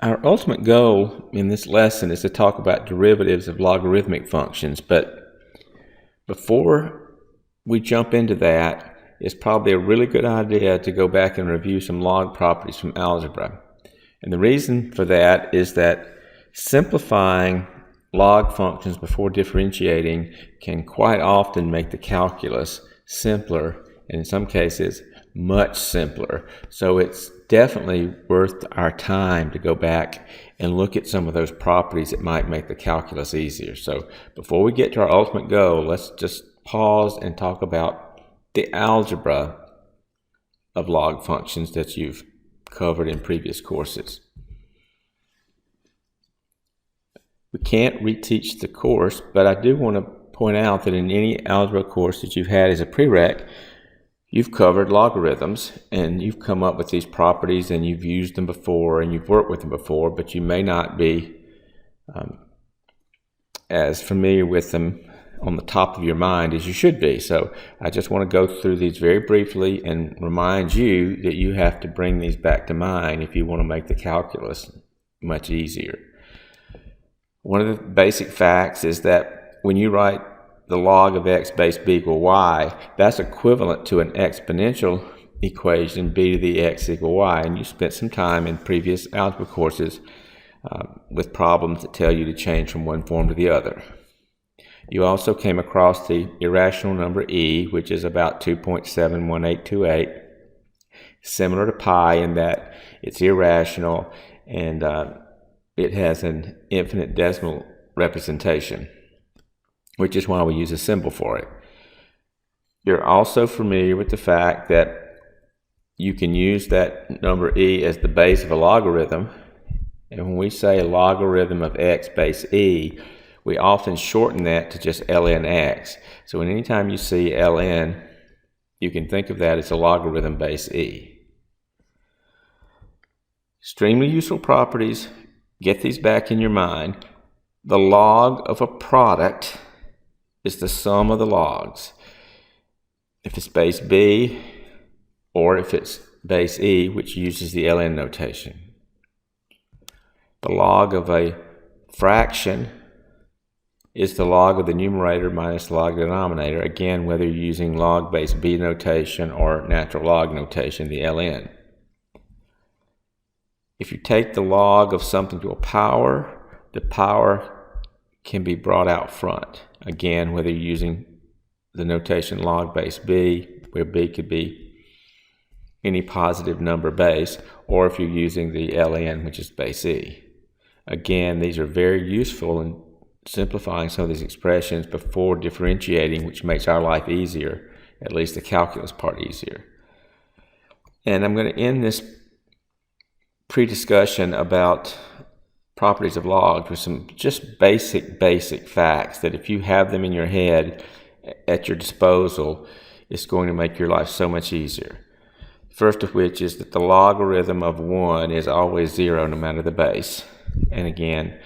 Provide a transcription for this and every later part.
Our ultimate goal in this lesson is to talk about derivatives of logarithmic functions, but before we jump into that, it's probably a really good idea to go back and review some log properties from algebra. And the reason for that is that simplifying log functions before differentiating can quite often make the calculus simpler, and in some cases much simpler. So it's definitely worth our time to go back and look at some of those properties that might make the calculus easier. So before we get to our ultimate goal, let's just pause and talk about the algebra of log functions that you've covered in previous courses. We can't reteach the course, but I do want to point out that in any algebra course that you've had as a prereq, you've covered logarithms and you've come up with these properties and you've used them before and you've worked with them before, but you may not be as familiar with them on the top of your mind as you should be. So I just want to go through these very briefly and remind you that you have to bring these back to mind if you want to make the calculus much easier. One of the basic facts is that when you write the log of x base b equal y, that's equivalent to an exponential equation, b to the x equal y. And you spent some time in previous algebra courses with problems that tell you to change from one form to the other. You also came across the irrational number e, which is about 2.71828, similar to pi in that it's irrational and it has an infinite decimal representation, which is why we use a symbol for it. You're also familiar with the fact that you can use that number e as the base of a logarithm. And when we say a logarithm of x base e, we often shorten that to just ln x. So anytime you see ln, you can think of that as a logarithm base e. Extremely useful properties. Get these back in your mind. The log of a product is the sum of the logs. If it's base b, or if it's base e, which uses the ln notation. The log of a fraction is the log of the numerator minus the log of the denominator, again, whether you're using log base b notation or natural log notation, the ln. If you take the log of something to a power, the power can be brought out front. Again, whether you're using the notation log base b, where b could be any positive number base, or if you're using the ln, which is base e. Again, these are very useful in simplifying some of these expressions before differentiating, which makes our life easier, at least the calculus part easier. And I'm going to end this pre-discussion about properties of logs with some just basic facts that if you have them in your head at your disposal, it's going to make your life so much easier. First of which is that the logarithm of 1 is always 0 no matter the base. And again,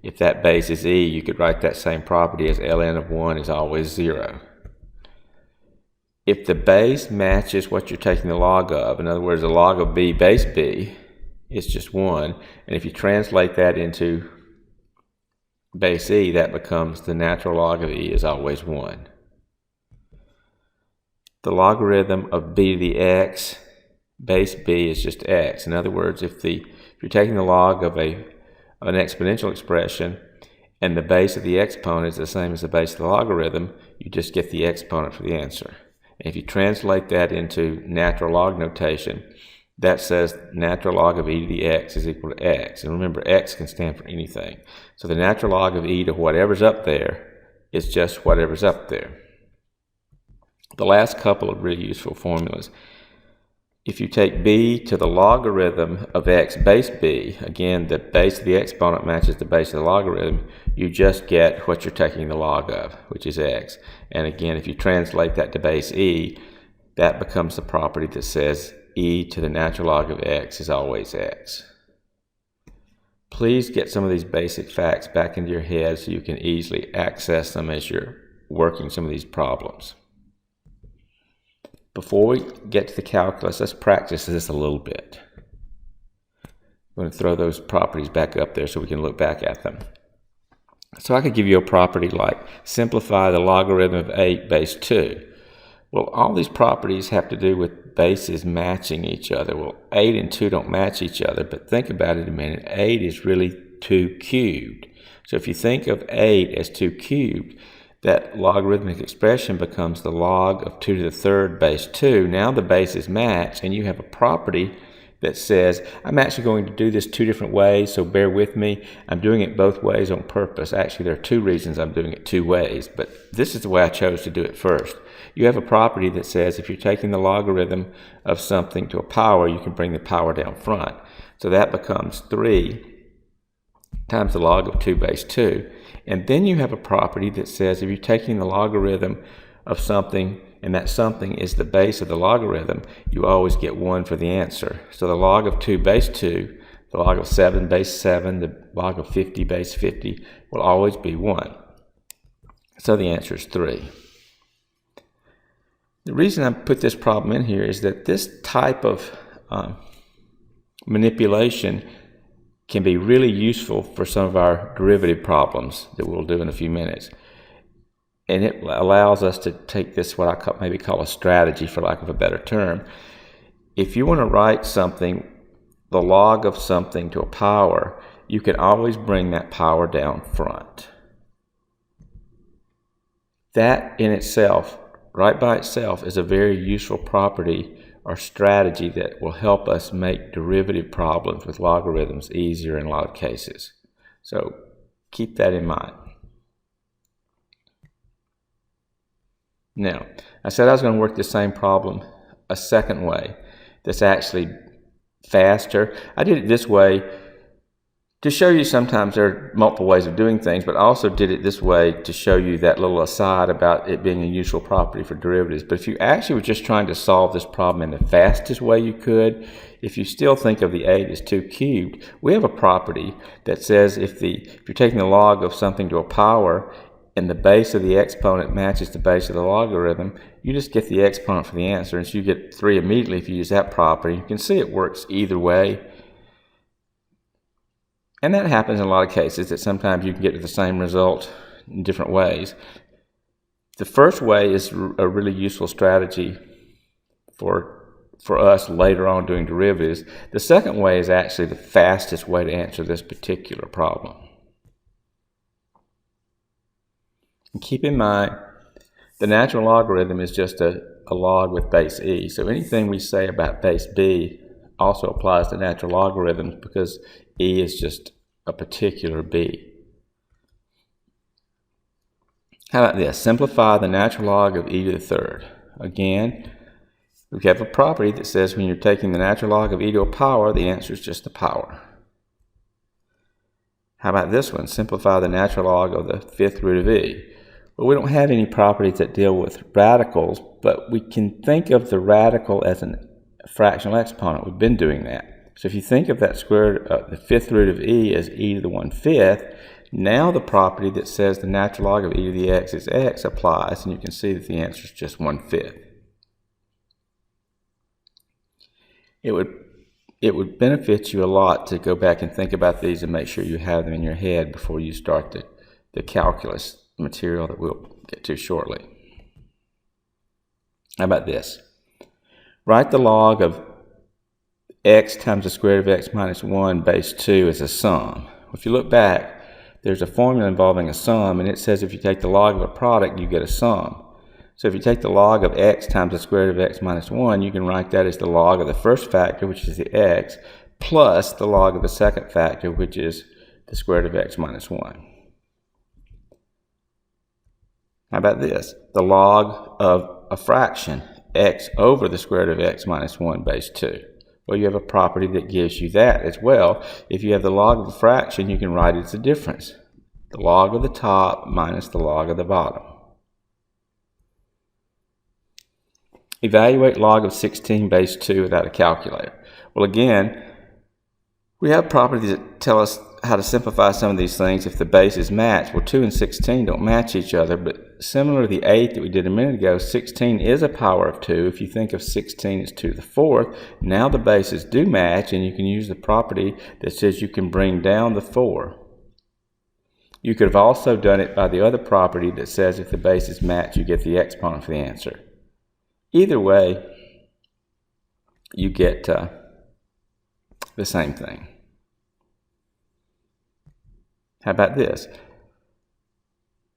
if that base is e, you could write that same property as ln of 1 is always 0. If the base matches what you're taking the log of, in other words, the log of b base b, it's just 1. And if you translate that into base e, that becomes the natural log of e is always 1. The logarithm of b to the x base b is just x. In other words, if you're taking the log of an exponential expression and the base of the exponent is the same as the base of the logarithm, you just get the exponent for the answer. And if you translate that into natural log notation, that says natural log of e to the x is equal to x. And remember, x can stand for anything. So the natural log of e to whatever's up there is just whatever's up there. The last couple of really useful formulas. If you take b to the logarithm of x base b, again, the base of the exponent matches the base of the logarithm, you just get what you're taking the log of, which is x. And again, if you translate that to base e, that becomes the property that says e to the natural log of x is always x. Please get some of these basic facts back into your head so you can easily access them as you're working some of these problems. Before we get to the calculus, let's practice this a little bit. I'm going to throw those properties back up there so we can look back at them. So I could give you a property like simplify the logarithm of 8 base 2. Well, all these properties have to do with bases matching each other. Well, 8 and 2 don't match each other, but think about it a minute. 8 is really 2 cubed. So if you think of 8 as 2 cubed, that logarithmic expression becomes the log of 2 to the third base 2. Now the bases match, and you have a property that says, I'm actually going to do this 2 different ways, so bear with me. I'm doing it both ways on purpose. Actually, there are 2 reasons I'm doing it 2 ways, but this is the way I chose to do it first. You have a property that says if you're taking the logarithm of something to a power, you can bring the power down front. So that becomes 3 times the log of 2 base 2. And then you have a property that says if you're taking the logarithm of something and that something is the base of the logarithm, you always get 1 for the answer. So the log of 2 base 2, the log of 7 base 7, the log of 50 base 50 will always be 1. So the answer is 3. The reason I put this problem in here is that this type of manipulation can be really useful for some of our derivative problems that we'll do in a few minutes. And it allows us to take this, what I maybe call a strategy, for lack of a better term. If you want to write something, the log of something to a power, you can always bring that power down front. That in itself, right by itself, is a very useful property or strategy that will help us make derivative problems with logarithms easier in a lot of cases. So keep that in mind. Now, I said I was going to work the same problem a second way that's actually faster. I did it this way to show you sometimes there are multiple ways of doing things, but I also did it this way to show you that little aside about it being a useful property for derivatives. But if you actually were just trying to solve this problem in the fastest way you could, if you still think of the 8 as 2 cubed, we have a property that says if you're taking the log of something to a power and the base of the exponent matches the base of the logarithm, you just get the exponent for the answer, and so you get 3 immediately if you use that property. You can see it works either way. And that happens in a lot of cases, that sometimes you can get to the same result in different ways. The first way is a really useful strategy for us later on doing derivatives. The second way is actually the fastest way to answer this particular problem. And keep in mind, the natural logarithm is just a log with base e. So anything we say about base b also applies to natural logarithms because e is just a particular b. How about this? Simplify the natural log of e to the third. Again, we have a property that says when you're taking the natural log of e to a power, the answer is just the power. How about this one? Simplify the natural log of the fifth root of e. Well, we don't have any properties that deal with radicals, but we can think of the radical as a fractional exponent. We've been doing that. So if you think of that the fifth root of e as e to the 1/5, now the property that says the natural log of e to the x is x applies, and you can see that the answer is just 1/5. It would benefit you a lot to go back and think about these and make sure you have them in your head before you start the calculus material that we'll get to shortly. How about this? Write the log of x times the square root of x minus 1 base 2 as a sum. If you look back, there's a formula involving a sum, and it says if you take the log of a product, you get a sum. So if you take the log of x times the square root of x minus 1, you can write that as the log of the first factor, which is the x, plus the log of the second factor, which is the square root of x minus 1. How about this? The log of a fraction, x over the square root of x minus 1 base 2. Well, you have a property that gives you that as well. If you have the log of a fraction, you can write it as a difference. The log of the top minus the log of the bottom. Evaluate log of 16 base 2 without a calculator. Well, again, we have properties that tell us how to simplify some of these things if the bases match. Well, 2 and 16 don't match each other, but similar to the 8 that we did a minute ago, 16 is a power of 2. If you think of 16 as 2 to the 4th, now the bases do match, and you can use the property that says you can bring down the 4. You could have also done it by the other property that says if the bases match, you get the exponent for the answer. Either way, you get the same thing. How about this?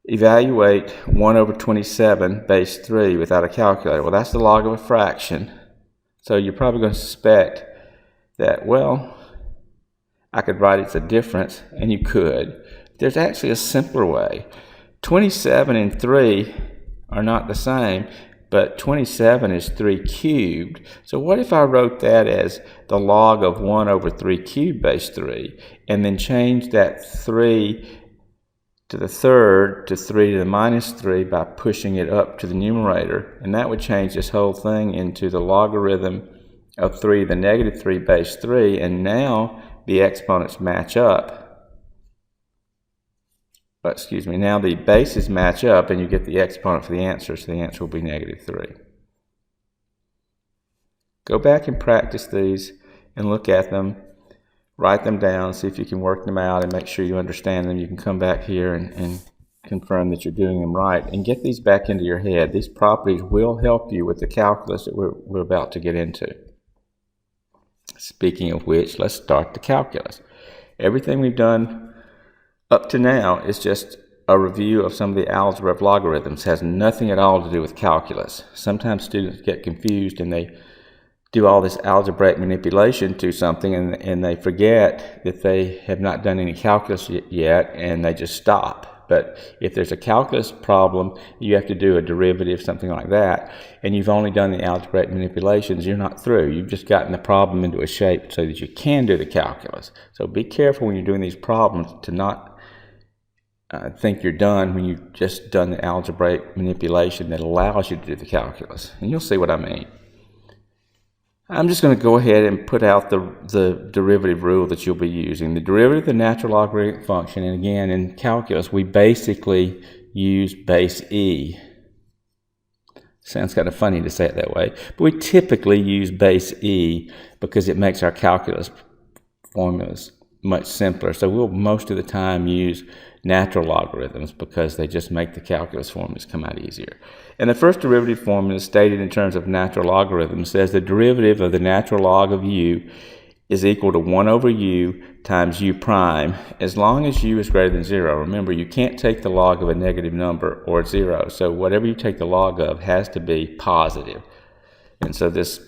Evaluate 1 over 27 base 3 without a calculator. Well, that's the log of a fraction. So you're probably going to suspect that, well, I could write it as a difference, and you could. There's actually a simpler way. 27 and 3 are not the same, but 27 is 3 cubed. So what if I wrote that as the log of 1 over 3 cubed base 3, and then change that 3 to the third to 3 to the minus 3 by pushing it up to the numerator, and that would change this whole thing into the logarithm of 3 to the negative 3 base 3, and now the exponents match up. Now the bases match up, and you get the exponent for the answer, so the answer will be negative 3. Go back and practice these and look at them. Write them down, see if you can work them out, and make sure you understand them. You can come back here and confirm that you're doing them right, and get these back into your head. These properties will help you with the calculus that we're about to get into. Speaking of which, let's start the calculus. Everything we've done up to now is just a review of some of the algebra of logarithms. It has nothing at all to do with calculus. Sometimes students get confused and they do all this algebraic manipulation to something, and they forget that they have not done any calculus yet, and they just stop. But if there's a calculus problem, you have to do a derivative, something like that, and you've only done the algebraic manipulations, you're not through. You've just gotten the problem into a shape so that you can do the calculus. So be careful when you're doing these problems to not think you're done when you've just done the algebraic manipulation that allows you to do the calculus. And you'll see what I mean. I'm just going to go ahead and put out the derivative rule that you'll be using. The derivative of the natural logarithmic function, and again, in calculus, we basically use base E. Sounds kind of funny to say it that way, but we typically use base E because it makes our calculus formulas much simpler. So we'll most of the time use natural logarithms because they just make the calculus formulas come out easier. And the first derivative formula stated in terms of natural logarithms says the derivative of the natural log of u is equal to 1 over u times u prime as long as u is greater than 0. Remember, you can't take the log of a negative number or 0. So whatever you take the log of has to be positive. And so this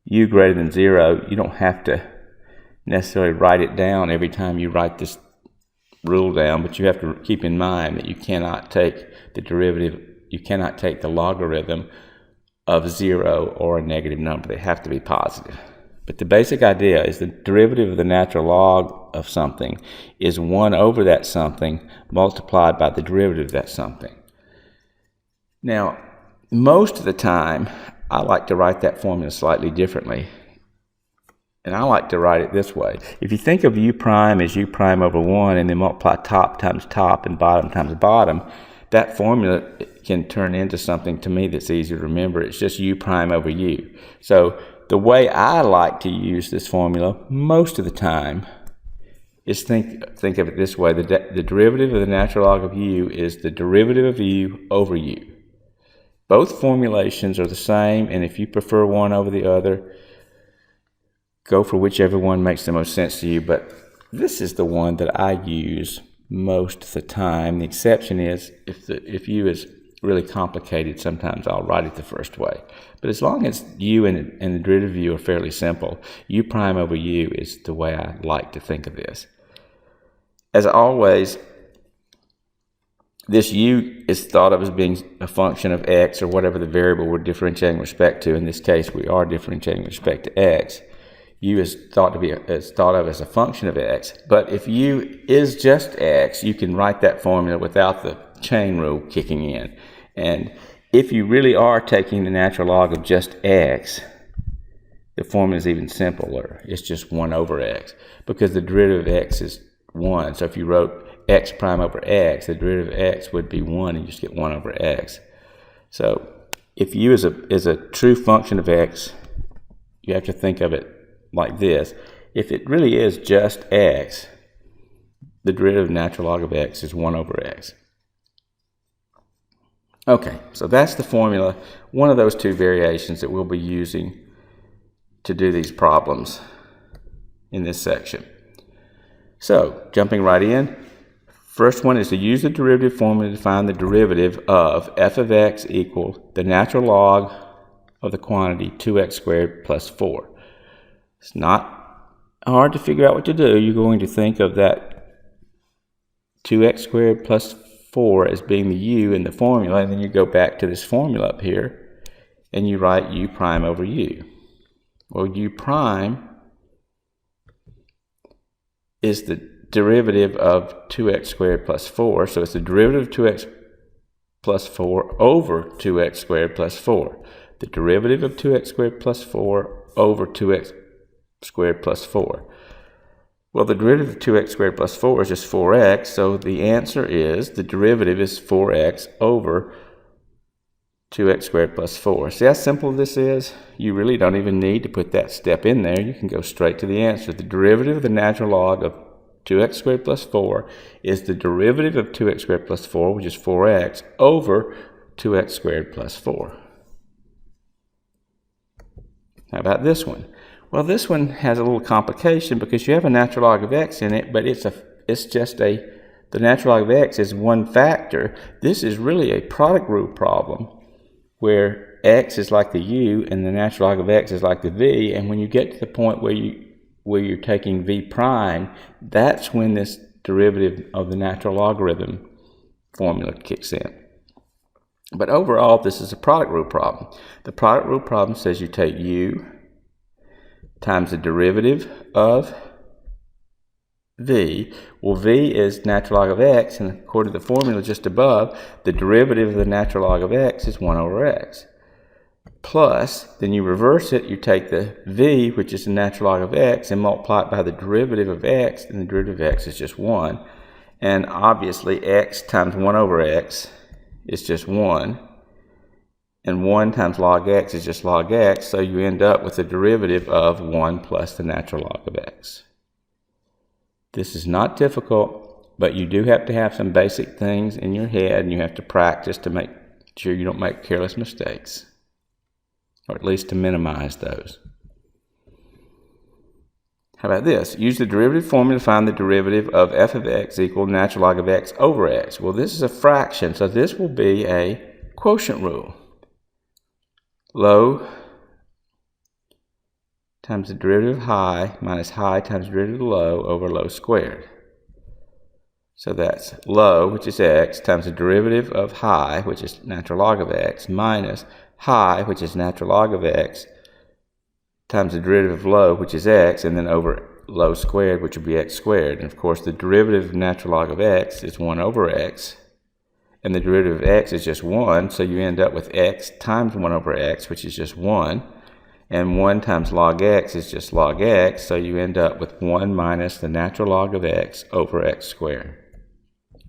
u greater than 0, you don't have to necessarily write it down every time you write this rule down, but you have to keep in mind that you cannot take the derivative, you cannot take the logarithm of 0 or a negative number. They have to be positive. But the basic idea is the derivative of the natural log of something is 1 over that something multiplied by the derivative of that something. Now, most of the time, I like to write that formula slightly differently. And I like to write it this way. If you think of u prime as u prime over 1 and then multiply top times top and bottom times bottom, that formula can turn into something to me that's easy to remember. It's just u prime over u. So the way I like to use this formula most of the time is think of it this way. The derivative of the natural log of u is the derivative of u over u. Both formulations are the same, and if you prefer one over the other, go for whichever one makes the most sense to you, but this is the one that I use most of the time. The exception is if u is really complicated, sometimes I'll write it the first way. But as long as u and the derivative of u are fairly simple, u prime over u is the way I like to think of this. As always, this u is thought of as being a function of x or whatever the variable we're differentiating with respect to. In this case, we are differentiating with respect to x. U is thought of as a function of x, but if u is just x, you can write that formula without the chain rule kicking in. And if you really are taking the natural log of just x, the formula is even simpler. It's just 1 over x, because the derivative of x is 1. So if you wrote x prime over x, the derivative of x would be 1, and you just get 1 over x. So if u is a true function of x, you have to think of it like this. If it really is just x, the derivative of natural log of x is 1 over x. Okay, so that's the formula, one of those two variations that we'll be using to do these problems in this section. So, jumping right in, first one is to use the derivative formula to find the derivative of f of x equal the natural log of the quantity 2x squared plus 4. It's not hard to figure out what to do. You're going to think of that 2x squared plus 4 as being the u in the formula, and then you go back to this formula up here and you write u prime over u. Well, u prime is the derivative of 2x squared plus 4, so it's the derivative of 2x plus 4 over 2x squared plus 4. The derivative of 2x squared plus 4 over 2x squared plus 4. Well, the derivative of 2x squared plus 4 is just 4x, so the answer is the derivative is 4x over 2x squared plus 4. See how simple this is? You really don't even need to put that step in there. You can go straight to the answer. The derivative of the natural log of 2x squared plus 4 is the derivative of 2x squared plus 4, which is 4x, over 2x squared plus 4. How about this one? Well, this one has a little complication because you have a natural log of x in it, but the natural log of x is one factor. This is really a product rule problem where x is like the u and the natural log of x is like the v, and when you get to the point where you're taking v prime, that's when this derivative of the natural logarithm formula kicks in. But overall, this is a product rule problem. The product rule problem says you take u times the derivative of v. Well, v is natural log of x, and according to the formula just above, the derivative of the natural log of x is 1 over x. Plus, then you reverse it, you take the v, which is the natural log of x, and multiply it by the derivative of x, and the derivative of x is just 1. And obviously, x times 1 over x is just 1. And 1 times log x is just log x, so you end up with the derivative of 1 plus the natural log of x. This is not difficult, but you do have to have some basic things in your head, and you have to practice to make sure you don't make careless mistakes, or at least to minimize those. How about this? Use the derivative formula to find the derivative of f of x equal natural log of x over x. Well, this is a fraction, so this will be a quotient rule. Low times the derivative of high minus high times the derivative of low over low squared. So that's low, which is x, times the derivative of high, which is natural log of x, minus high, which is natural log of x, times the derivative of low, which is x, and then over low squared, which would be x squared. And of course, the derivative of natural log of x is 1 over x. And the derivative of x is just 1, so you end up with x times 1 over x, which is just 1. And 1 times log x is just log x, so you end up with 1 minus the natural log of x over x squared.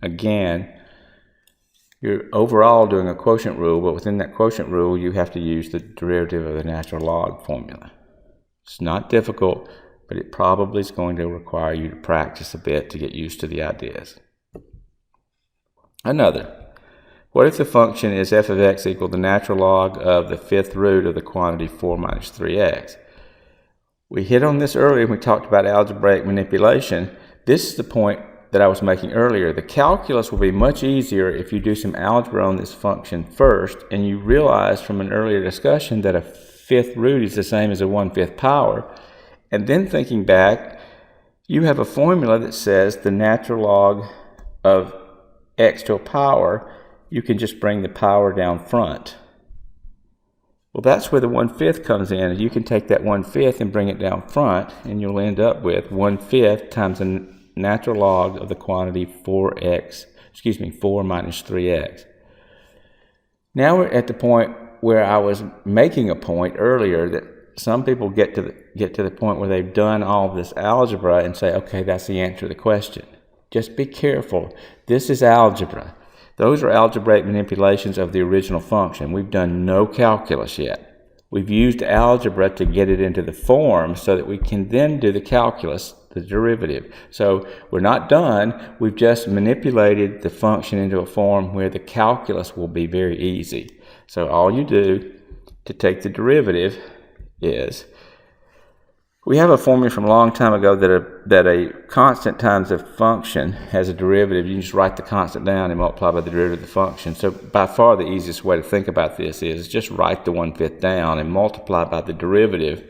Again, you're overall doing a quotient rule, but within that quotient rule, you have to use the derivative of the natural log formula. It's not difficult, but it probably is going to require you to practice a bit to get used to the ideas. Another. What if the function is f of x equal the natural log of the fifth root of the quantity 4 minus 3x? We hit on this earlier when we talked about algebraic manipulation. This is the point that I was making earlier. The calculus will be much easier if you do some algebra on this function first, and you realize from an earlier discussion that a fifth root is the same as a 1/5 power. And then thinking back, you have a formula that says the natural log of x to a power, you can just bring the power down front. Well, that's where the 1/5 comes in. You can take that 1/5 and bring it down front, and you'll end up with 1/5 times the natural log of the quantity 4 minus 3x. Now we're at the point where I was making a point earlier that some people get to the point where they've done all this algebra and say, okay, that's the answer to the question. just be careful. This is algebra. Those are algebraic manipulations of the original function. We've done no calculus yet. We've used algebra to get it into the form so that we can then do the calculus, the derivative. So we're not done. We've just manipulated the function into a form where the calculus will be very easy. So all you do to take the derivative is, we have a formula from a long time ago that a constant times a function has a derivative. You can just write the constant down and multiply by the derivative of the function. So by far the easiest way to think about this is just write the 1/5 down and multiply by the derivative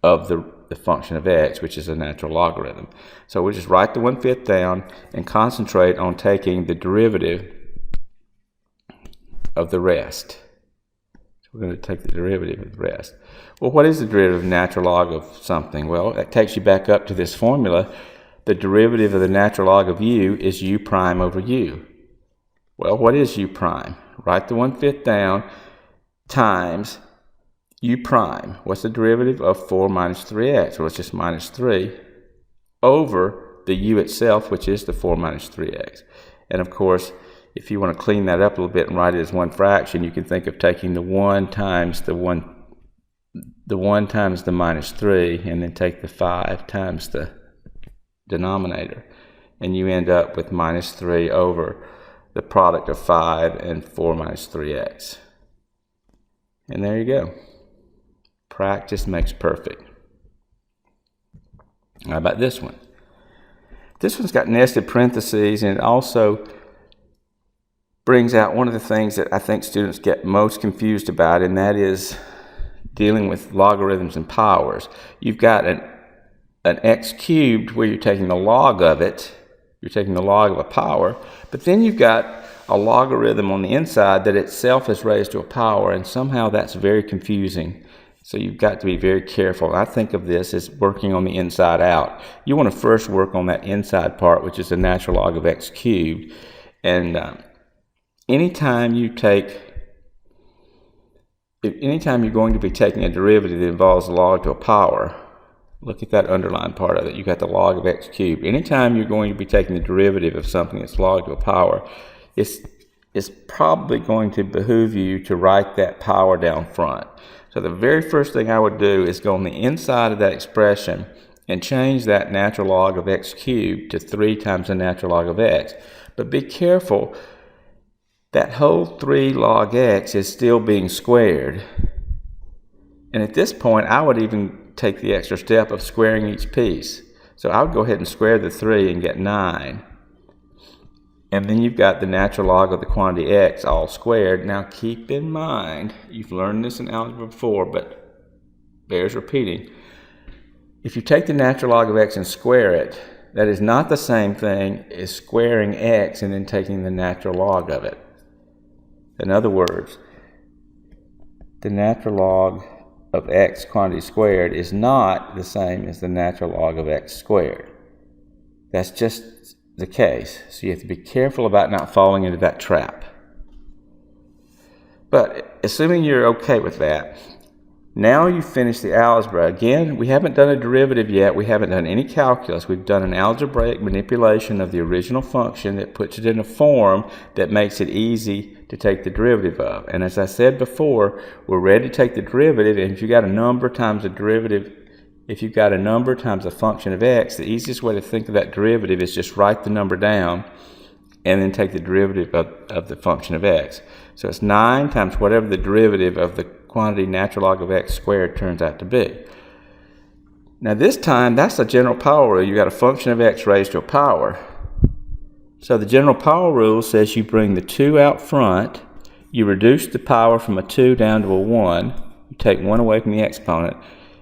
of the function of x, which is a natural logarithm. So we just write the 1/5 down and concentrate on taking the derivative of the rest. We're going to take the derivative of the rest. Well, what is the derivative of natural log of something? Well, that takes you back up to this formula. The derivative of the natural log of u is u prime over u. Well, what is u prime? Write the 1/5 down times u prime. What's the derivative of 4 minus 3x? Well, it's just minus 3 over the u itself, which is the 4 minus 3x. And of course, if you want to clean that up a little bit and write it as one fraction, you can think of taking the 1 times the 1 times the minus 3, and then take the 5 times the denominator. And you end up with minus 3 over the product of 5 and 4 minus 3x. And there you go. Practice makes perfect. How about this one? This one's got nested parentheses, and it also brings out one of the things that I think students get most confused about, and that is dealing with logarithms and powers. You've got an x cubed where you're taking the log of it, you're taking the log of a power, but then you've got a logarithm on the inside that itself is raised to a power, and somehow that's very confusing. So you've got to be very careful. I think of this as working on the inside out. You want to first work on that inside part, which is the natural log of x cubed. And anytime you're going to be taking a derivative that involves a log to a power, look at that underlined part of it. You've got the log of x cubed. Anytime you're going to be taking the derivative of something that's log to a power, it's probably going to behoove you to write that power down front. So the very first thing I would do is go on the inside of that expression and change that natural log of x cubed to 3 times the natural log of x. But be careful, that whole 3 log x is still being squared. And at this point, I would even take the extra step of squaring each piece. So I would go ahead and square the 3 and get 9. And then you've got the natural log of the quantity x all squared. Now keep in mind, you've learned this in algebra before, but bears repeating. If you take the natural log of x and square it, that is not the same thing as squaring x and then taking the natural log of it. In other words, the natural log of x quantity squared is not the same as the natural log of x squared. That's just the case. So you have to be careful about not falling into that trap. But assuming you're okay with that, now you've finished the algebra. Again, we haven't done a derivative yet. We haven't done any calculus. We've done an algebraic manipulation of the original function that puts it in a form that makes it easy to take the derivative of. And as I said before, we're ready to take the derivative, and if you've got a number times a derivative, if you've got a number times a function of x, the easiest way to think of that derivative is just write the number down and then take the derivative of the function of x. So it's 9 times whatever the derivative of the quantity natural log of x squared turns out to be. Now this time, that's the general power rule. You've got a function of x raised to a power. So the general power rule says you bring the 2 out front, you reduce the power from a 2 down to a 1, you take 1 away from the exponent,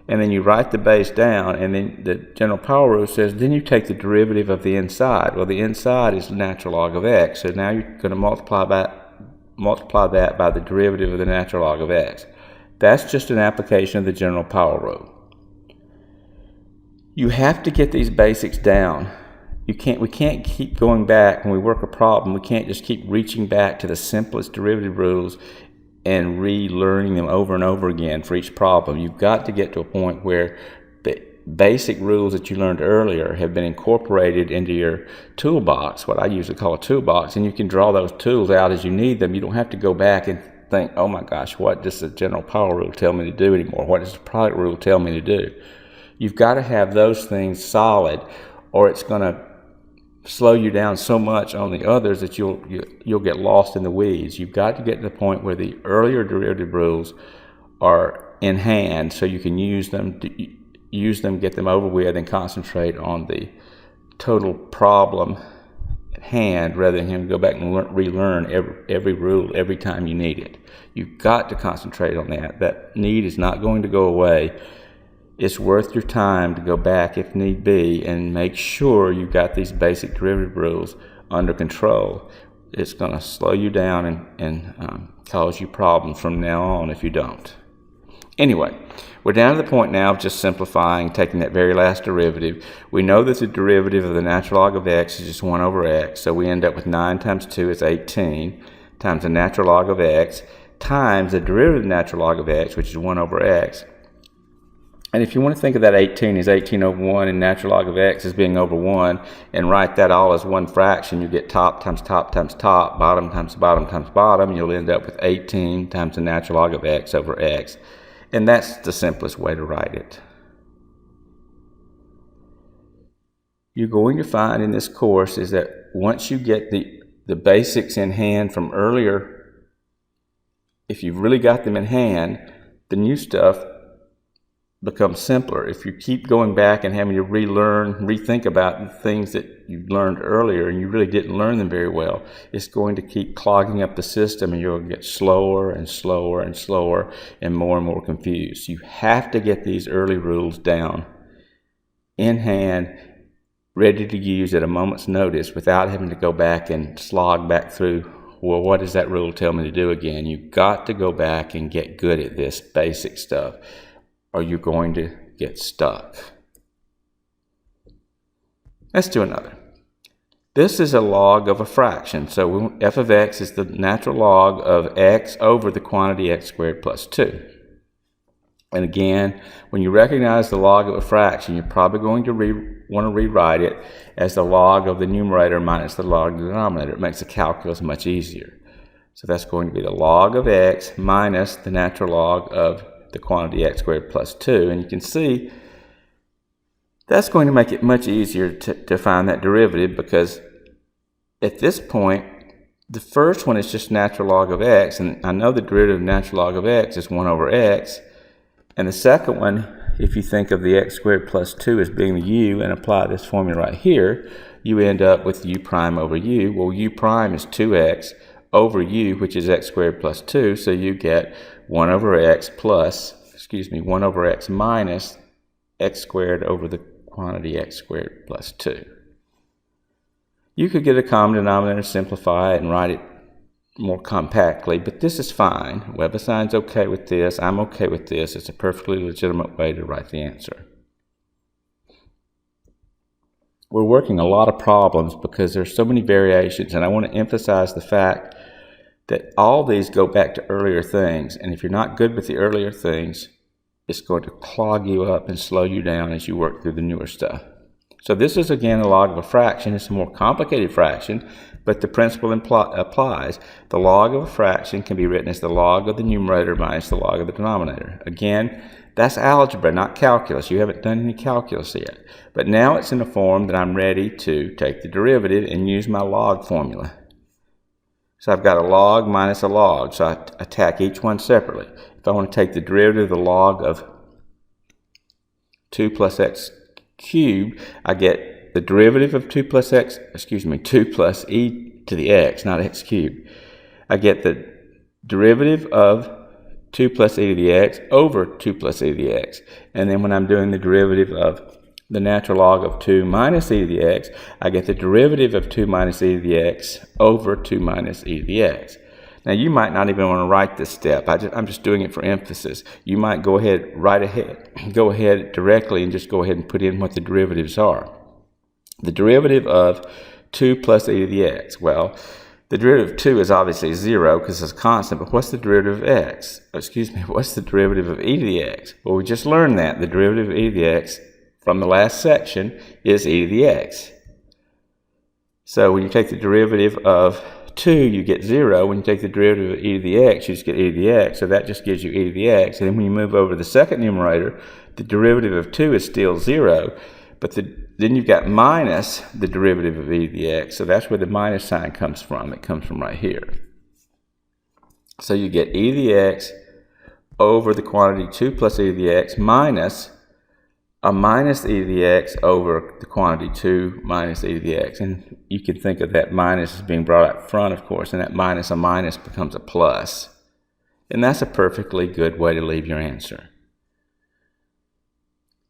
and then you write the base down, and then the general power rule says then you take the derivative of the inside. Well, the inside is the natural log of x, so now you're going to multiply that by the derivative of the natural log of x. That's just an application of the general power rule. You have to get these basics down. We can't keep going back when we work a problem. We can't just keep reaching back to the simplest derivative rules and relearning them over and over again for each problem. You've got to get to a point where basic rules that you learned earlier have been incorporated into your toolbox, what I usually call a toolbox, and you can draw those tools out as you need them. You don't have to go back and think, oh my gosh, what does the general power rule tell me to do anymore? What does the product rule tell me to do? You've got to have those things solid, or it's going to slow you down so much on the others that you'll get lost in the weeds. You've got to get to the point where the earlier derivative rules are in hand, so you can use them, get them over with, and concentrate on the total problem at hand rather than him go back and relearn every rule every time you need it. You've got to concentrate on that. That need is not going to go away. It's worth your time to go back if need be and make sure you've got these basic derivative rules under control. It's going to slow you down and cause you problems from now on if you don't. Anyway, we're down to the point now of just simplifying, taking that very last derivative. We know that the derivative of the natural log of x is just 1 over x, so we end up with 9 times 2 is 18, times the natural log of x, times the derivative of the natural log of x, which is 1 over x. And if you want to think of that 18 as 18 over 1 and natural log of x as being over 1, and write that all as one fraction, you get top times top times top, bottom times bottom times bottom, you'll end up with 18 times the natural log of x over x. And that's the simplest way to write it. You're going to find in this course is that once you get the basics in hand from earlier, if you've really got them in hand, the new stuff becomes simpler. If you keep going back and having to rethink about the things that you learned earlier and you really didn't learn them very well, it's going to keep clogging up the system and you'll get slower and slower and slower and more confused. You have to get these early rules down in hand, ready to use at a moment's notice without having to go back and slog back through, well, what does that rule tell me to do again? You've got to go back and get good at this basic stuff, or you're going to get stuck. Let's do another. This is a log of a fraction. So f of x is the natural log of x over the quantity x squared plus 2. And again, when you recognize the log of a fraction, you're probably going to want to rewrite it as the log of the numerator minus the log of the denominator. It makes the calculus much easier. So that's going to be the log of x minus the natural log of the quantity x squared plus 2, and you can see that's going to make it much easier to find that derivative, because at this point the first one is just natural log of x, and I know the derivative of natural log of x is 1 over x, and the second one, if you think of the x squared plus 2 as being the u and apply this formula right here, you end up with u prime over u. Well, u prime is 2x over u, which is x squared plus 2, so you get 1 over x minus x squared over the quantity x squared plus 2. You could get a common denominator, simplify it, and write it more compactly, but this is fine. WebAssign's okay with this. I'm okay with this. It's a perfectly legitimate way to write the answer. We're working a lot of problems because there's so many variations, and I want to emphasize the fact that all these go back to earlier things, and if you're not good with the earlier things, it's going to clog you up and slow you down as you work through the newer stuff. So this is again a log of a fraction. It's a more complicated fraction, but the principle applies. The log of a fraction can be written as the log of the numerator minus the log of the denominator. Again, that's algebra, not calculus. You haven't done any calculus yet. But now it's in a form that I'm ready to take the derivative and use my log formula. So I've got a log minus a log, so I attack each one separately. If I want to take the derivative of the log of 2 plus x cubed, I get the derivative of 2 plus e to the x, not x cubed. I get the derivative of 2 plus e to the x over 2 plus e to the x. And then when I'm doing the derivative of the natural log of 2 minus e to the x, I get the derivative of 2 minus e to the x over 2 minus e to the x. Now you might not even want to write this step. I'm just doing it for emphasis. You might go ahead directly and just go ahead and put in what the derivatives are. The derivative of 2 plus e to the x. Well, the derivative of 2 is obviously 0 because it's a constant, but what's the derivative of x? What's the derivative of e to the x? Well, we just learned that. The derivative of e to the x from the last section is e to the x. So when you take the derivative of 2, you get 0. When you take the derivative of e to the x, you just get e to the x. So that just gives you e to the x. And then when you move over to the second numerator, the derivative of 2 is still 0. But then you've got minus the derivative of e to the x. So that's where the minus sign comes from. It comes from right here. So you get e to the x over the quantity 2 plus e to the x minus a minus e to the x over the quantity 2 minus e to the x. And you can think of that minus as being brought up front, of course, and that minus, a minus becomes a plus. And that's a perfectly good way to leave your answer.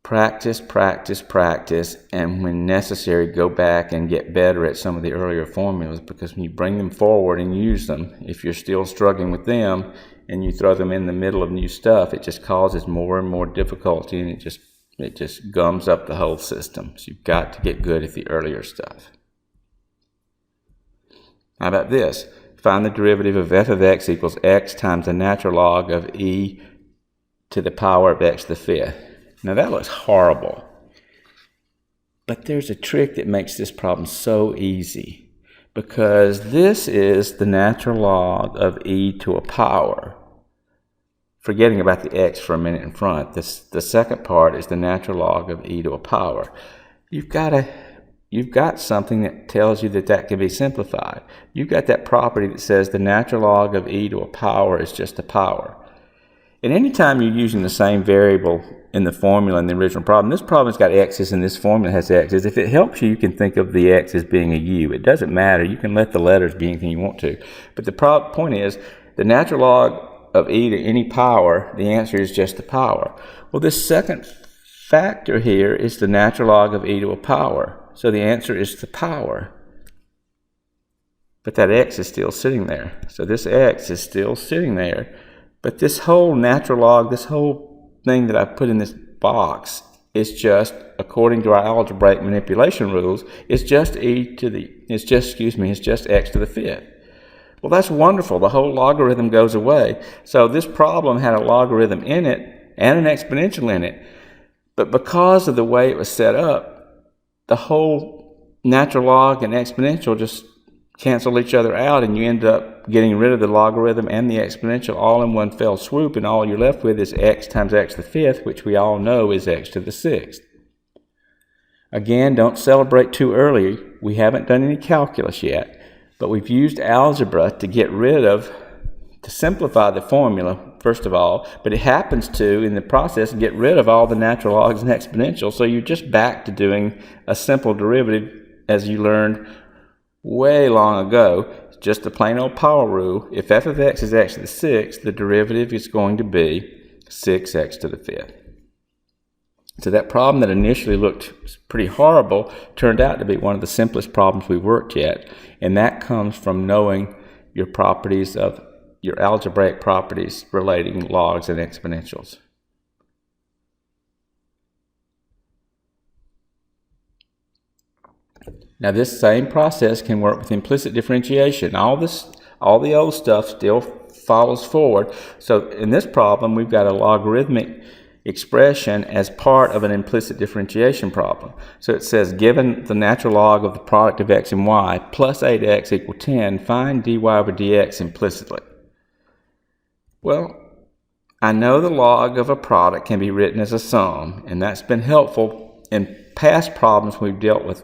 Practice, practice, practice, and when necessary, go back and get better at some of the earlier formulas, because when you bring them forward and use them, if you're still struggling with them and you throw them in the middle of new stuff, it just causes more and more difficulty, and it just gums up the whole system. So you've got to get good at the earlier stuff. How about this? Find the derivative of f of x equals x times the natural log of e to the power of x to the fifth. Now that looks horrible, but there's a trick that makes this problem so easy, because this is the natural log of e to a power. Forgetting about the x for a minute in front, the second part is the natural log of e to a power. You've got something that tells you that can be simplified. You've got that property that says the natural log of e to a power is just a power. And anytime you're using the same variable in the formula in the original problem, this problem's got x's and this formula has x's. If it helps you, you can think of the x as being a u. It doesn't matter. You can let the letters be anything you want to. But the point is, the natural log of e to any power, the answer is just the power. Well, this second factor here is the natural log of e to a power. So the answer is the power. But that x is still sitting there. So this x is still sitting there. But this whole natural log, this whole thing that I put in this box is just, according to our algebraic manipulation rules, it's just it's just x to the fifth. Well, that's wonderful. The whole logarithm goes away. So this problem had a logarithm in it and an exponential in it. But because of the way it was set up, the whole natural log and exponential just cancel each other out, and you end up getting rid of the logarithm and the exponential all in one fell swoop, and all you're left with is x times x to the fifth, which we all know is x to the sixth. Again, don't celebrate too early. We haven't done any calculus yet, but we've used algebra to simplify the formula, first of all, but it happens to, in the process, get rid of all the natural logs and exponentials, so you're just back to doing a simple derivative as you learned way long ago. It's just a plain old power rule. If f of x is x to the sixth, the derivative is going to be 6x to the fifth. So that problem that initially looked pretty horrible turned out to be one of the simplest problems we've worked yet, and that comes from knowing your properties of your algebraic properties relating logs and exponentials. Now this same process can work with implicit differentiation. All the old stuff still follows forward. So in this problem, we've got a logarithmic expression as part of an implicit differentiation problem. So it says, given the natural log of the product of x and y plus 8x equal 10, find dy over dx implicitly. Well, I know the log of a product can be written as a sum, and that's been helpful in past problems we've dealt with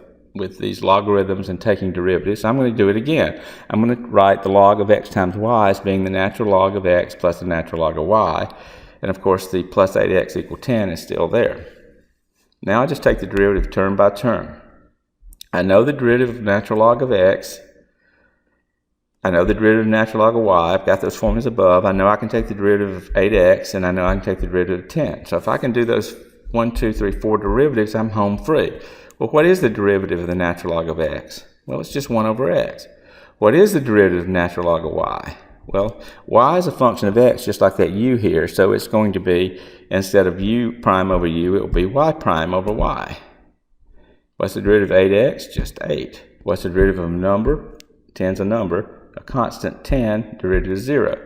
these logarithms and taking derivatives. I'm going to do it again. I'm going to write the log of x times y as being the natural log of x plus the natural log of y. And of course, the plus 8x equal 10 is still there. Now I just take the derivative term by term. I know the derivative of natural log of x. I know the derivative of natural log of y. I've got those formulas above. I know I can take the derivative of 8x, and I know I can take the derivative of 10. So if I can do those 1, 2, 3, 4 derivatives, I'm home free. Well, what is the derivative of the natural log of x? Well, it's just 1 over x. What is the derivative of natural log of y? Well, y is a function of x, just like that u here, so it's going to be, instead of u prime over u, it will be y prime over y. What's the derivative of 8x? Just 8. What's the derivative of a number? 10's a number. A constant 10, derivative is 0.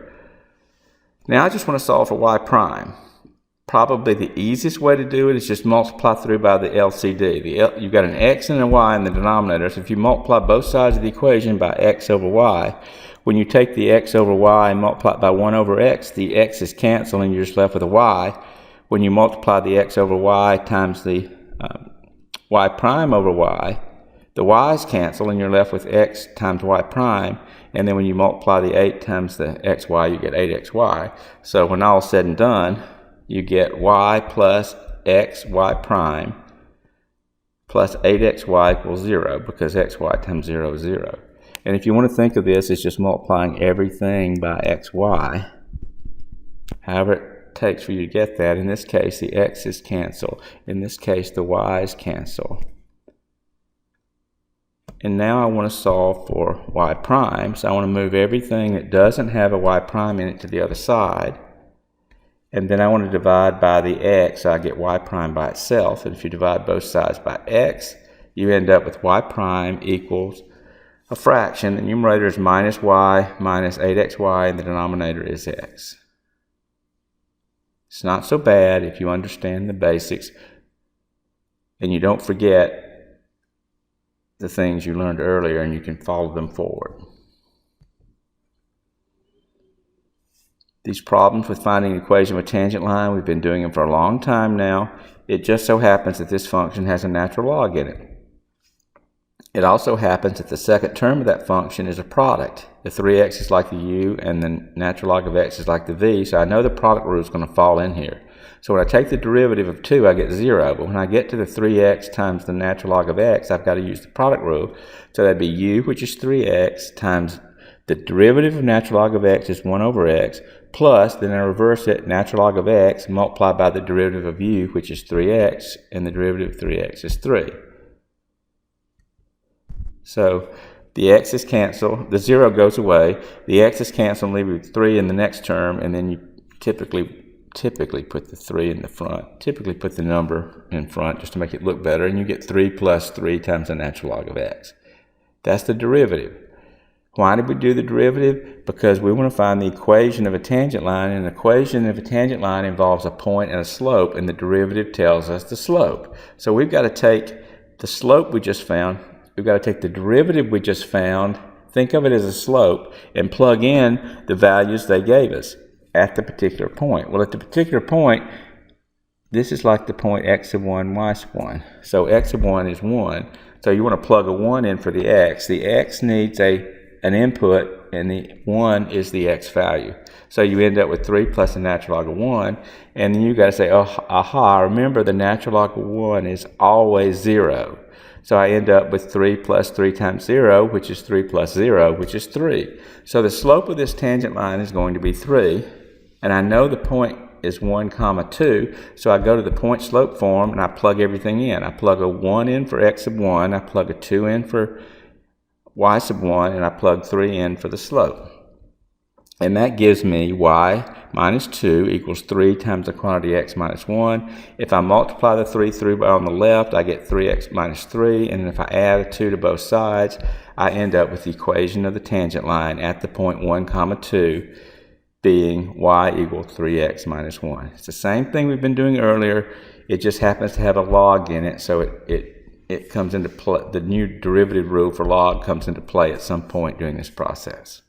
Now I just want to solve for y prime. probably the easiest way to do it is just multiply through by the LCD. You've got an x and a y in the denominator, so if you multiply both sides of the equation by x over y, when you take the x over y and multiply it by 1 over x, the x's cancel and you're just left with a y. When you multiply the x over y times the y prime over y, the y's cancel and you're left with x times y prime. And then when you multiply the 8 times the xy, you get 8xy. So when all is said and done, you get y plus xy prime plus 8xy equals 0, because xy times 0 is 0. And if you want to think of this as just multiplying everything by xy, however it takes for you to get that, in this case the x's cancel, in this case the y's cancel. And now I want to solve for y prime, so I want to move everything that doesn't have a y prime in it to the other side. And then I want to divide by the x, so I get y prime by itself. And if you divide both sides by x, you end up with y prime equals a fraction. The numerator is minus y minus 8xy, and the denominator is x. It's not so bad if you understand the basics and you don't forget the things you learned earlier, and you can follow them forward. These problems with finding an equation of a tangent line, we've been doing them for a long time now. It just so happens that this function has a natural log in it. It also happens that the second term of that function is a product. The 3x is like the u and the natural log of x is like the v, so I know the product rule is going to fall in here. So when I take the derivative of 2, I get 0, but when I get to the 3x times the natural log of x, I've got to use the product rule. So that'd be u, which is 3x, times the derivative of natural log of x is 1 over x, plus, then I reverse it, natural log of x multiplied by the derivative of u, which is 3x, and the derivative of 3x is 3. So the x's cancel, the 0 goes away, the x's cancel and leave you with 3 in the next term, and then you typically put the 3 in the front, typically put the number in front just to make it look better, and you get 3 plus 3 times the natural log of x. That's the derivative. Why did we do the derivative? Because we want to find the equation of a tangent line, and an equation of a tangent line involves a point and a slope, and the derivative tells us the slope. So we've got to take the slope we just found, we've got to take the derivative we just found, think of it as a slope, and plug in the values they gave us at the particular point. Well, at the particular point, this is like the point x of 1, y sub 1. So x of 1 is 1. So you want to plug a 1 in for the x. The x needs an input, and the 1 is the x value. So you end up with 3 plus the natural log of 1, and then you got to say, oh, aha, remember the natural log of 1 is always 0. So I end up with 3 plus 3 times 0, which is 3 plus 0, which is 3. So the slope of this tangent line is going to be 3, and I know the point is 1, 2, so I go to the point slope form and I plug everything in. I plug a 1 in for x sub 1, I plug a 2 in for y sub 1, and I plug 3 in for the slope. And that gives me y minus 2 equals 3 times the quantity x minus 1. If I multiply the 3 through on the left, I get 3x minus 3, and if I add a 2 to both sides, I end up with the equation of the tangent line at the point 1, 2 being y equals 3x minus 1. It's the same thing we've been doing earlier. It just happens to have a log in it, so it comes into play. The new derivative rule for log comes into play at some point during this process.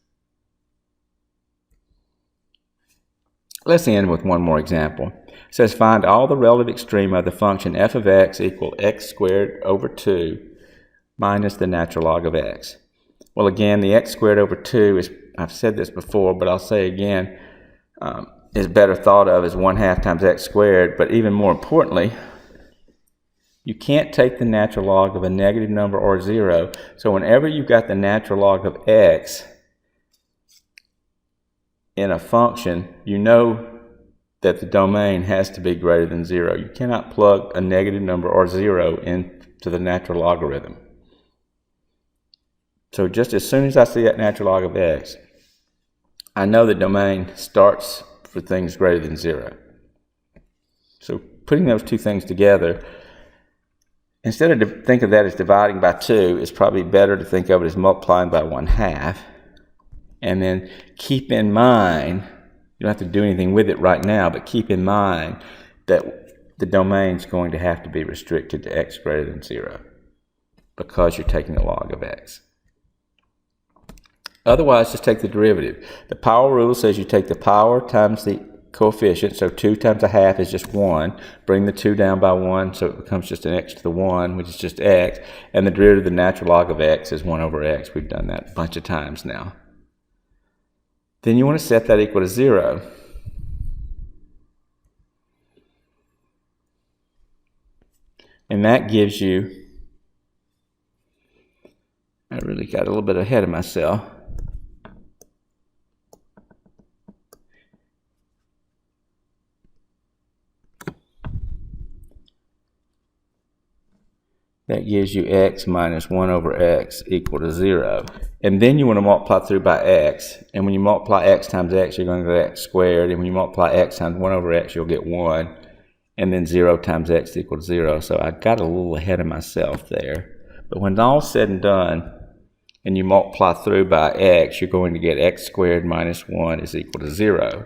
Let's end with one more example. It says find all the relative extrema of the function f of x equal x squared over 2 minus the natural log of x. Well, again, the x squared over 2 is, I've said this before, but I'll say again, is better thought of as 1/2 times x squared, but even more importantly, you can't take the natural log of a negative number or 0. So whenever you've got the natural log of x in a function, you know that the domain has to be greater than 0. You cannot plug a negative number or 0 into the natural logarithm. So just as soon as I see that natural log of x, I know the domain starts for things greater than 0. So putting those two things together, instead of think of that as dividing by 2, it's probably better to think of it as multiplying by 1/2. And then keep in mind, you don't have to do anything with it right now, but keep in mind that the domain's going to have to be restricted to x greater than 0 because you're taking the log of x. Otherwise, just take the derivative. The power rule says you take the power times the coefficient, so 2 times a half is just 1. Bring the 2 down by 1, so it becomes just an x to the 1, which is just x. And the derivative of the natural log of x is 1 over x. We've done that a bunch of times now. Then you want to set that equal to 0. And that gives you, I really got a little bit ahead of myself. That gives you x minus 1 over x equal to 0. And then you want to multiply through by x. And when you multiply x times x, you're going to get x squared. And when you multiply x times 1 over x, you'll get 1. And then 0 times x equals 0. So I got a little ahead of myself there. But when all's said and done, and you multiply through by x, you're going to get x squared minus 1 is equal to 0.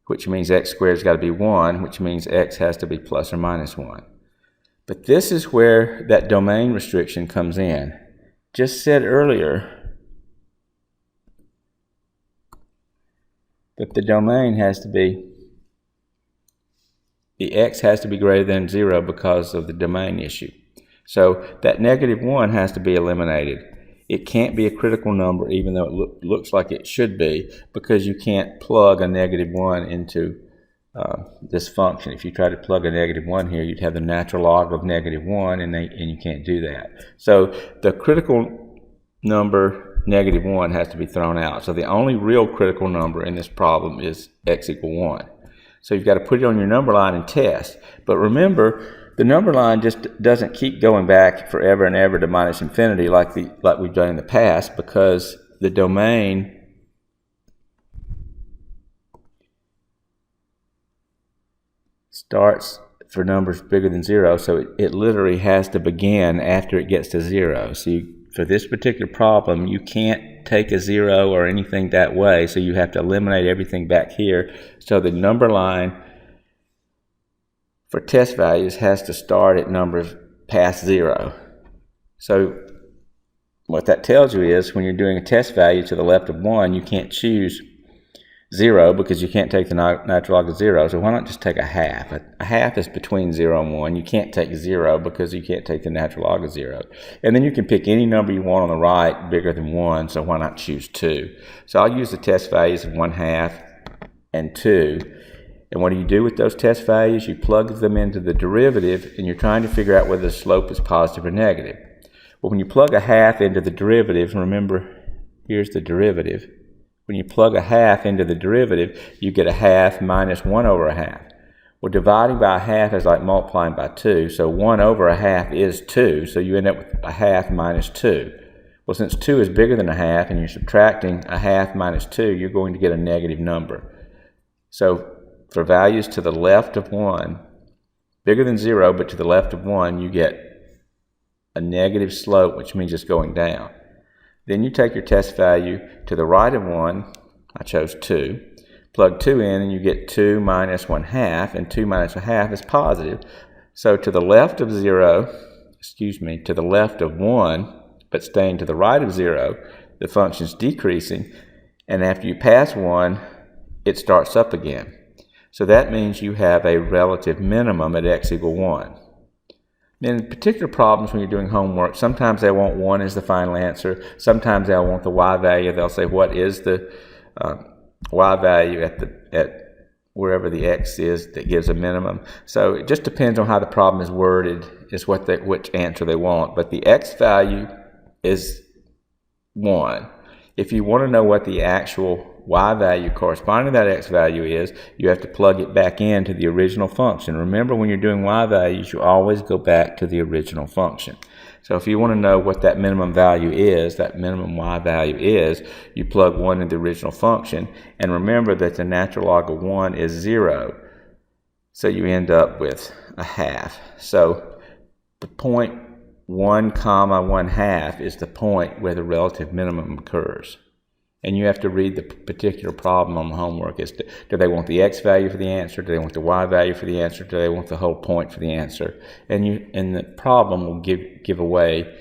Which means x squared has got to be 1, which means x has to be plus or minus 1. But this is where that domain restriction comes in. Just said earlier that the domain has to be, the x has to be greater than 0 because of the domain issue. So that negative 1 has to be eliminated. It can't be a critical number even though it looks like it should be, because you can't plug a negative 1 into this function. If you try to plug a negative 1 here, you'd have the natural log of negative 1, and you can't do that. So the critical number negative 1 has to be thrown out. So the only real critical number in this problem is x equal 1. So you've got to put it on your number line and test. But remember, the number line just doesn't keep going back forever and ever to minus infinity like we've done in the past, because the domain starts for numbers bigger than 0, so it literally has to begin after it gets to 0. So for this particular problem, you can't take a 0 or anything that way, so you have to eliminate everything back here. So the number line for test values has to start at numbers past 0. So what that tells you is when you're doing a test value to the left of 1, you can't choose 0 because you can't take the natural log of 0. So why not just take a half? A half is between 0 and 1. You can't take 0 because you can't take the natural log of 0. And then you can pick any number you want on the right bigger than 1, so why not choose 2? So I'll use the test values of 1/2 and 2. And what do you do with those test values? You plug them into the derivative, and you're trying to figure out whether the slope is positive or negative. Well, when you plug a half into the derivative, remember, here's the derivative. When you plug a half into the derivative, you get a half minus 1 over a half. Well, dividing by a half is like multiplying by 2, so 1 over a half is 2, so you end up with a half minus 2. Well, since 2 is bigger than a half and you're subtracting a half minus 2, you're going to get a negative number. So for values to the left of 1, bigger than 0, but to the left of 1, you get a negative slope, which means it's going down. Then you take your test value to the right of 1, I chose 2, plug 2 in, and you get 2 minus 1/2, and 2 minus 1/2 is positive. So to the left of 0, to the left of 1, but staying to the right of 0, the function's decreasing, and after you pass 1, it starts up again. So that means you have a relative minimum at x equal 1. In particular problems when you're doing homework, sometimes they want 1 as the final answer. Sometimes they'll want the y value. They'll say, what is the y value at wherever the x is that gives a minimum? So it just depends on how the problem is worded, is which answer they want. But the x value is 1. If you want to know what the actual y value corresponding to that x value is, you have to plug it back into the original function. Remember, when you're doing y values, you always go back to the original function. So if you want to know what that minimum value is, that minimum y value is, you plug 1 in the original function, and remember that the natural log of 1 is 0. So you end up with a half. So the point 1, 1/2 is the point where the relative minimum occurs. And you have to read the particular problem on the homework. Do they want the x value for the answer? Do they want the y value for the answer? Do they want the whole point for the answer? And the problem will give away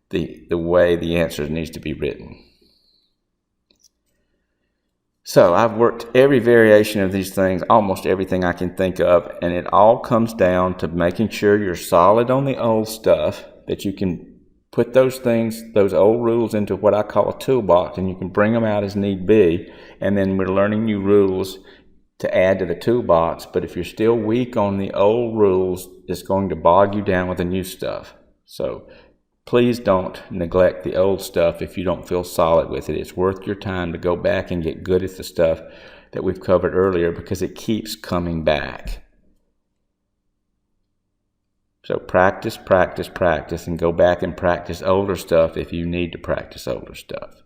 the way the answer needs to be written. So I've worked every variation of these things, almost everything I can think of, and it all comes down to making sure you're solid on the old stuff, that you can put those things, those old rules, into what I call a toolbox, and you can bring them out as need be. And then we're learning new rules to add to the toolbox. But if you're still weak on the old rules, it's going to bog you down with the new stuff. So please don't neglect the old stuff if you don't feel solid with it. It's worth your time to go back and get good at the stuff that we've covered earlier, because it keeps coming back. So practice, practice, practice, and go back and practice older stuff if you need to practice older stuff.